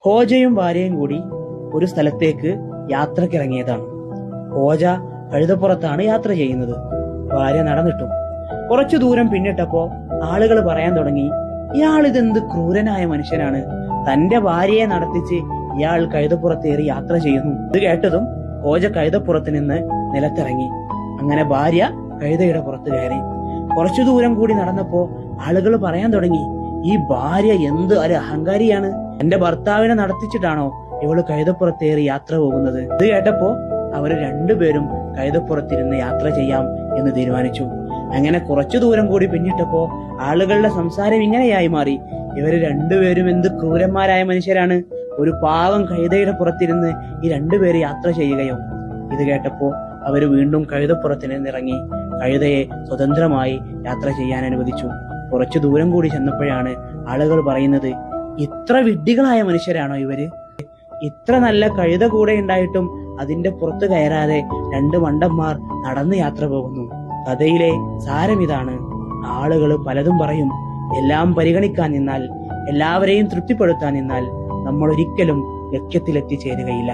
ഹോജയും ഭാര്യയും കൂടി ഒരു സ്ഥലത്തേക്ക് യാത്രക്കിറങ്ങിയതാണ്. ഹോജ കഴുതപ്പുറത്താണ് യാത്ര ചെയ്യുന്നത്. ഭാര്യ നടന്നിട്ടും കുറച്ചു ദൂരം പിന്നിട്ടപ്പോ ആളുകൾ പറയാൻ തുടങ്ങി, ഇയാൾ ഇതെന്ത് ക്രൂരനായ മനുഷ്യനാണ്, തന്റെ ഭാര്യയെ നടത്തിച്ച് ഇയാൾ കഴുതപ്പുറത്തേറി യാത്ര ചെയ്യുന്നു. ഇത് കേട്ടതും ഹോജ കഴുതപ്പുറത്ത് നിന്ന് നിലത്തിറങ്ങി. അങ്ങനെ ഭാര്യ കഴുതയുടെ പുറത്ത് കയറി. കുറച്ചു ദൂരം കൂടി നടന്നപ്പോ ആളുകൾ പറയാൻ തുടങ്ങി, ഈ ഭാര്യ എന്ത് ഒരു അഹങ്കാരിയാണ്, എന്റെ ഭർത്താവിനെ നടത്തിച്ചിട്ടാണോ ഇവള് കഴുതപ്പുറത്തേറി യാത്ര പോകുന്നത്. ഇത് കേട്ടപ്പോ അവര് രണ്ടുപേരും കഴുതപ്പുറത്തിരുന്ന് യാത്ര ചെയ്യാം എന്ന് തീരുമാനിച്ചു. അങ്ങനെ കുറച്ചു ദൂരം കൂടി പിന്നിട്ടപ്പോ ആളുകളുടെ സംസാരം ഇങ്ങനെയായി മാറി, ഇവര് രണ്ടുപേരും എന്ത് ക്രൂരന്മാരായ മനുഷ്യരാണ്, ഒരു പാവം കഴുതയുടെ പുറത്തിരുന്ന് ഈ രണ്ടുപേര് യാത്ര ചെയ്യുകയോ. ഇത് കേട്ടപ്പോ അവര് വീണ്ടും കഴുതപ്പുറത്ത് നിന്നിറങ്ങി കഴുതയെ സ്വതന്ത്രമായി യാത്ര ചെയ്യാൻ അനുവദിച്ചു. കുറച്ചു ദൂരം കൂടി ചെന്നപ്പോഴാണ് ആളുകൾ പറയുന്നത്, ഇത്ര വിഡ്ഢികളായ മനുഷ്യരാണോ ഇവര്, ഇത്ര നല്ല കഴുത കൂടെ ഉണ്ടായിട്ടും അതിന്റെ പുറത്ത് കയറാതെ രണ്ട് മണ്ടന്മാർ നടന്ന് യാത്ര പോകുന്നു. കഥയിലെ സാരമിതാണ്. ആളുകൾ പലതും പറയും. എല്ലാം പരിഗണിക്കാൻ നിന്നാൽ, എല്ലാവരെയും തൃപ്തിപ്പെടുത്താൻ നിന്നാൽ നമ്മൾ ഒരിക്കലും ലക്ഷ്യത്തിലെത്തിച്ചേരുകയില്ല.